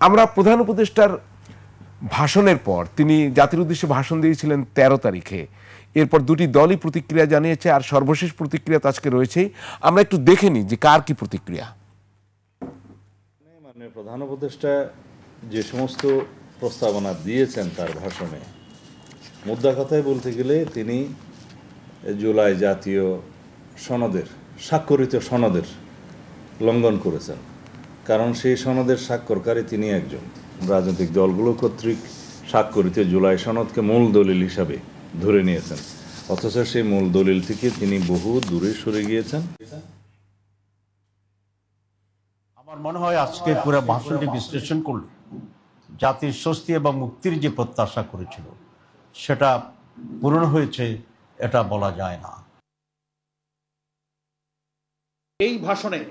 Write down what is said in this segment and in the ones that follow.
আমরা প্রধান উপদেষ্টার ভাষণের পর তিনি জাতির উদ্দেশ্যে ভাষণ দিয়েছিলেন 13 তারিখে, এরপর দুটি দলই প্রতিক্রিয়া জানিয়েছে, আর সর্বশেষ প্রতিক্রিয়া তো আজকে রয়েছেই। আমরা একটু দেখে নিই যে কার কি প্রতিক্রিয়া। মানে প্রধান উপদেষ্টা যে সমস্ত প্রস্তাবনা দিয়েছেন তার ভাষণে, মুদ্রা কথায় বলতে গেলে তিনি জুলাই জাতীয় সনদের, স্বাক্ষরিত সনদের লঙ্ঘন করেছেন। কারণ সেই সনদের স্বাক্ষরকারী তিনি একজন। রাজনৈতিক দলগুলো কর্তৃক স্বাক্ষরিত জুলাই সনদকে মূল দলিল হিসাবে ধরে নিয়েছেন, অথচ সেই মূল দলিল থেকে তিনি বহু দূরে সরে গিয়েছেন। আমার মনে হয় আজকে পুরো ভাষণটি বিশ্লেষণ করলে জাতির স্বস্তি এবং মুক্তির যে প্রত্যাশা করেছিল সেটা পূরণ হয়েছে এটা বলা যায় না। এই ভাষণে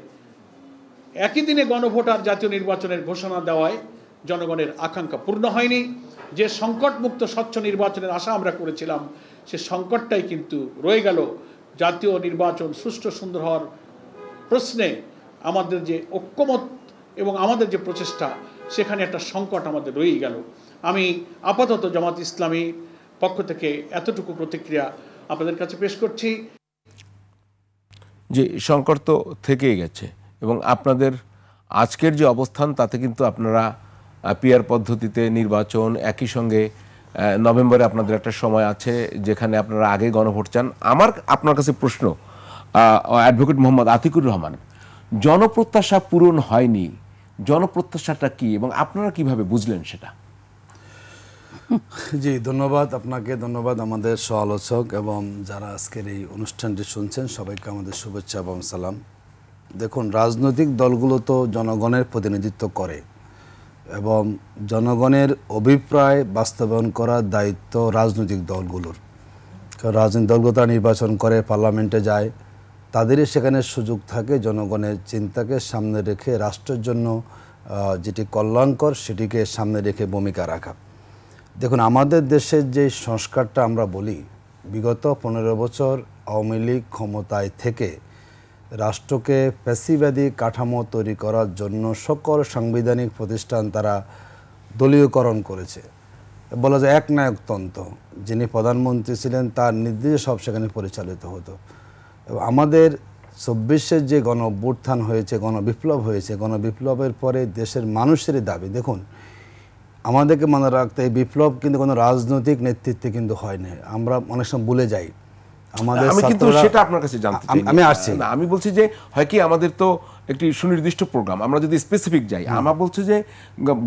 একই দিনে গণভোট আর জাতীয় নির্বাচনের ঘোষণা দেওয়ায় জনগণের আকাঙ্ক্ষা পূর্ণ হয়নি। যে সংকটমুক্ত স্বচ্ছ নির্বাচনের আশা আমরা করেছিলাম, সে সংকটটাই কিন্তু রয়ে গেল। জাতীয় নির্বাচন সুষ্ঠু সুন্দর হওয়ার প্রশ্নে আমাদের যে ঐক্যমত এবং আমাদের যে প্রচেষ্টা, সেখানে একটা সংকট আমাদের রয়েই গেল। আমি আপাতত জামাত ইসলামীর পক্ষ থেকে এতটুকু প্রতিক্রিয়া আপনাদের কাছে পেশ করছি। যে সংকট তো থেকেই গেছে, এবং আপনাদের আজকের যে অবস্থান তাতে কিন্তু আপনারা পিআর পদ্ধতিতে নির্বাচন, একই সঙ্গে নভেম্বরে আপনাদের একটা সময় আছে যেখানে আপনারা আগে গণভোট চান। আমার আপনার কাছে প্রশ্ন, অ্যাডভোকেট মোহাম্মদ আতিকুর রহমান, জনপ্রত্যাশা পূরণ হয়নি, জনপ্রত্যাশাটা কি এবং আপনারা কিভাবে বুঝলেন সেটা? জি, ধন্যবাদ আপনাকে, ধন্যবাদ আমাদের সহ-আলোচক এবং যারা আজকের এই অনুষ্ঠানটি শুনছেন সবাইকে আমাদের শুভেচ্ছা এবং সালাম। দেখুন, রাজনৈতিক দলগুলো তো জনগণের প্রতিনিধিত্ব করে এবং জনগণের অভিপ্রায় বাস্তবায়ন করার দায়িত্ব রাজনৈতিক দলগুলোর। কারণ রাজনৈতিক দলগুলো তারা নির্বাচন করে, পার্লামেন্টে যায়, তাদেরই সেখানে সুযোগ থাকে জনগণের চিন্তাকে সামনে রেখে রাষ্ট্রের জন্য যেটি কল্যাণকর সেটিকে সামনে রেখে ভূমিকা রাখা। দেখুন, আমাদের দেশের যে সংস্কারটা আমরা বলি, বিগত 15 বছর আওয়ামী লীগ ক্ষমতায় থেকে রাষ্ট্রকে ফ্যাসিবাদী কাঠামো তৈরি করার জন্য সকল সাংবিধানিক প্রতিষ্ঠান তারা দলীয়করণ করেছে। বলা যায় একনায়কতন্ত্র, যিনি প্রধানমন্ত্রী ছিলেন তার নির্দেশে সব সেখানে পরিচালিত হতো। এবং আমাদের 24-এর যে গণঅভ্যুত্থান হয়েছে, গণবিপ্লব হয়েছে, গণবিপ্লবের পরে দেশের মানুষেরই দাবি, দেখুন আমাদেরকে মনে রাখতে এই বিপ্লব কিন্তু কোনো রাজনৈতিক নেতৃত্বে কিন্তু হয় না, আমরা অনেক সময় ভুলে যাই। আমাদের কিন্তু সেটা আপনার কাছে জানতে চাই। আমি আসছি না, আমি বলছি যে হয় কি আমাদের তো একটি সুনির্দিষ্ট প্রোগ্রাম, আমরা যদি স্পেসিফিক যাই, আমরা বলছি যে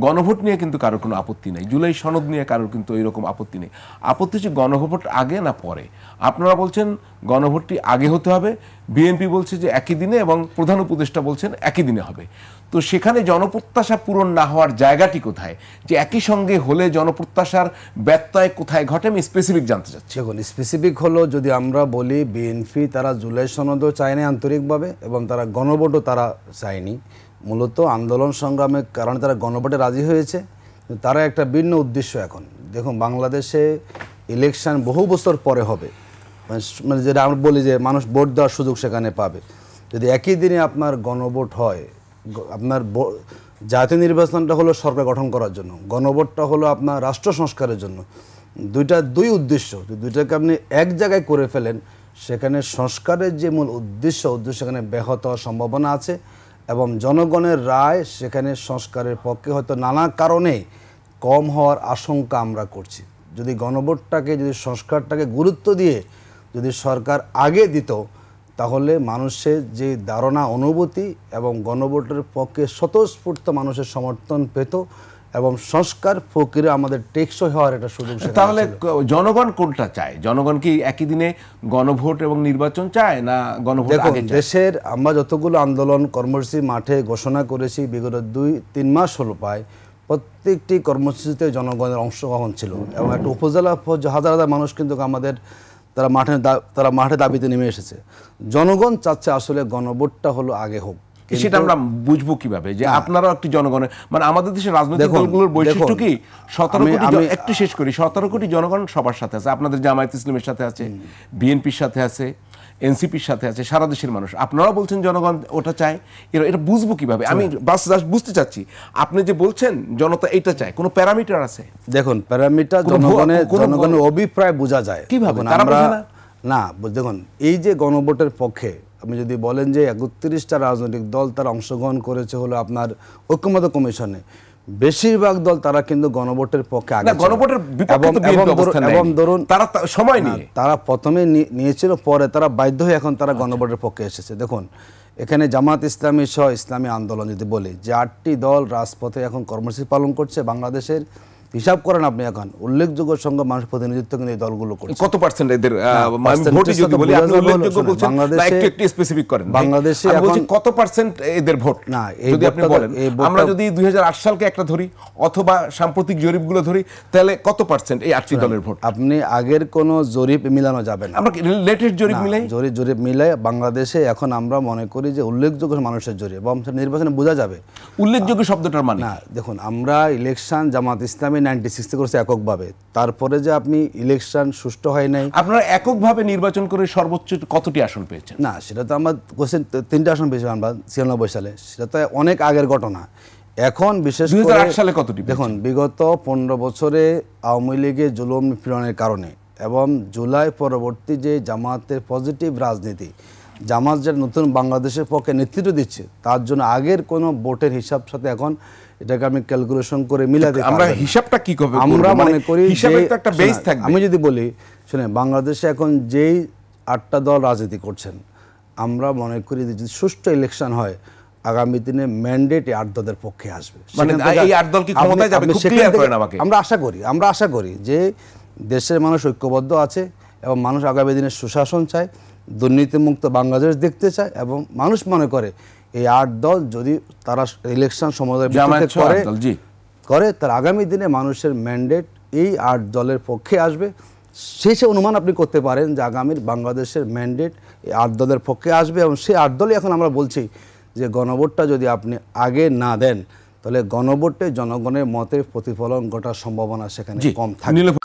গণভোট নিয়ে কিন্তু কারোর কোনো আপত্তি নেই, জুলাই সনদ নিয়ে কারোর কিন্তু এরকম আপত্তি নেই। আপত্তি হচ্ছে গণভোট আগে না পরে। আপনারা বলছেন গণভোটটি আগে হতে হবে, বিএনপি বলছে যে একই দিনে, এবং প্রধান উপদেষ্টা বলছেন একই দিনে হবে। তো সেখানে জনপ্রত্যাশা পূরণ না হওয়ার জায়গাটি কোথায়, যে একই সঙ্গে হলে জনপ্রত্যাশার ব্যত্যয় কোথায় ঘটে, আমি স্পেসিফিক জানতে চাচ্ছি। দেখুন, স্পেসিফিক হলো যদি আমরা বলি বিএনপি তারা জুলাই সনদও চায়নি আন্তরিকভাবে, এবং তারা গণভোটও তারা চায়নি। মূলত আন্দোলন সংগ্রামের কারণে তারা গণভোটে রাজি হয়েছে, তারা একটা ভিন্ন উদ্দেশ্য। এখন দেখুন, বাংলাদেশে ইলেকশন বহু বছর পরে হবে, মানে যেটা আমরা বলি যে মানুষ ভোট দেওয়ার সুযোগ সেখানে পাবে। যদি একই দিনে আপনার গণভোট হয়, আপনার জাতীয় নির্বাচনটা হলো সরকার গঠন করার জন্য, গণভোটটা হলো আপনার রাষ্ট্র সংস্কারের জন্য, দুই উদ্দেশ্য, দুইটাকে আপনি এক জায়গায় করে ফেলেন, সেখানে সংস্কারের যে মূল উদ্দেশ্য সেখানে ব্যাহত হওয়ার সম্ভাবনা আছে। এবং জনগণের রায় সেখানে সংস্কারের পক্ষে হয়তো নানা কারণে কম হওয়ার আশঙ্কা আমরা করছি। যদি গণভোটটাকে, যদি সংস্কারটাকে গুরুত্ব দিয়ে যদি সরকার আগে দিত, তাহলে মানুষের যে ধারণা, অনুভূতি এবং গণভোটের পক্ষে স্বতঃস্ফূর্ত মানুষের সমর্থন পেত এবং সংস্কার প্রক্রিয়া আমাদের টেকসই হওয়ার একটা সুযোগ। তাহলে জনগণ কোনটা চায়? জনগণ কি একই দিনে গণভোট এবং নির্বাচন চায়, না গণভোট আগে চায়? দেশের আমরা যতগুলো আন্দোলন কর্মসূচি মাঠে ঘোষণা করেছি বিগত 2-3 মাস হলো পায়, প্রত্যেকটি কর্মসূচিতে জনগণের অংশগ্রহণ ছিল এবং একটা উপজেলা হাজার হাজার মানুষ কিন্তু আমাদের তারা মাঠে দাবিতে নেমে এসেছে। জনগণ চাচ্ছে আসলে গণভোটটা হলো আগে হোক। সেটা আমরা বুঝবো কিভাবে যে আপনারাও একটি জনগণের, মানে আমাদের দেশের রাজনৈতিক দলগুলোর বৈশিষ্ট্য কি? 17 কোটি, একটু শেষ করি, 17 কোটি জনগণ সবার সাথে আছে। আপনাদের জামায়াত ইসলামের সাথে আছে, বিএনপির সাথে আছে, এনসিপির সাথে আছে, সারা দেশের মানুষ, আপনারা বলছেন জনগণ ওটা চায়, এটা বুঝবো কিভাবে? আমি বুঝতে চাচ্ছি আপনি যে বলছেন জনতা এটা চায়, কোনো প্যারামিটার আছে? দেখুন, প্যারামিটার জনগণের অভিপ্রায় বোঝা যায় কিভাবে? না দেখুন, এই যে গণভোটের পক্ষে আপনি যদি বলেন যে 31টা রাজনৈতিক দল তারা অংশগ্রহণ করেছে হলো আপনার ঐক্যমত্য কমিশনে, বেশিরভাগ দল তারা কিন্তু গণভোটের পক্ষে আগে গণভোটের এবং ধরুন তারা সময় নিয়ে তারা প্রথমে নিয়েছিল, পরে তারা বাধ্য হয়ে এখন তারা গণভোটের পক্ষে এসেছে। দেখুন, এখানে জামাত ইসলামী সহ ইসলামী আন্দোলন যদি বলি যে 8টি দল রাজপথে এখন কর্মসূচি পালন করছে বাংলাদেশের, হিসাব করেন আপনি এখন উল্লেখযোগ্য সংখ্যক মানুষ প্রতিনিধিত্ব কিন্তু এই দলগুলো করছে। কত পার্সেন্ট এদের ভোট যদি বলি, আপনি উল্লেখযোগ্য বলছেন, একটু স্পেসিফিক করেন বাংলাদেশে এখন কত পার্সেন্ট এদের ভোট না যদি আপনি বলেন। আমরা যদি 2008 সালকে একটা ধরি অথবা সাম্প্রতিক জরিপগুলো ধরি, তাহলে কত পার্সেন্ট এই 8টি দলের ভোট? আপনি আগের কোন জরিপ মিলানো যাবে না, আমরা লেটেস্ট জরিপ মিলাই জরিপ মিলাই বাংলাদেশে এখন আমরা মনে করি যে উল্লেখযোগ্য মানুষের জরিপ, এবং নির্বাচনে বোঝা যাবে উল্লেখযোগ্য শব্দটার মানে না। দেখুন, আমরা ইলেকশন জামাত ইসলামী 96 করছে এককভাবে, তারপরে যে আপনি ইলেকশন সুষ্ঠু হয় নাই। আপনারা এককভাবে নির্বাচন করে সর্বোচ্চ কতটি আসন পেয়েছেন? না, সেটা তো আমরা কোশ্চেন 3টা আসন পেয়েছি আমরা 96 সালে, সেটা তো অনেক আগের ঘটনা। এখন বিশেষ করে 2008 সালে কতটি? দেখুন, বিগত 15 বছরে আওয়ামী লীগের জুলুম নিপীড়নের কারণে এবং জুলাই পরবর্তী যে জামাতের পজিটিভ রাজনীতি, জামাত যে নতুন বাংলাদেশের পক্ষে নেতৃত্ব দিচ্ছে, তার জন্য আগের কোনো ভোটের হিসাব সাথে এখন এটাকে আমি ক্যালকুলেশন করে মিলাতে আমরা হিসাবটা কি করব? আমরা মনে করি হিসাবে তো একটা বেস থাকবে। আমি যদি বলি, শুনেন, বাংলাদেশে এখন যেই 8টা দল রাজনীতি করছেন, আমরা মনে করি যে যদি সুষ্ঠু ইলেকশন হয়, আগামী দিনে ম্যান্ডেট 8 দলের পক্ষে আসবে। মানে এই 8 দল কি ক্ষমতায় যাবে? খুব ক্লিয়ার করেন আমাকে। আমরা আশা করি যে দেশের মানুষ ঐক্যবদ্ধ আছে এবং মানুষ আগামী দিনে সুশাসন চায়, দুর্নীতিমুক্ত বাংলাদেশ দেখতে চায়, এবং মানুষ মনে করে এই 8 দল যদি তারা ইলেকশন সমঝোতার ভিত্তিতে করে, তার আগামী দিনে মানুষের ম্যান্ডেট এই 8 দলের পক্ষে আসবে। শেষে অনুমান আপনি করতে পারেন যে আগামীর বাংলাদেশের ম্যান্ডেট এই 8 দলের পক্ষে আসবে, এবং সেই 8 দলই এখন আমরা বলছি যে গণভোটটা যদি আপনি আগে না দেন, তাহলে গণভোটে জনগণের মতের প্রতিফলন ঘটার সম্ভাবনা সেখানে কম থাকে।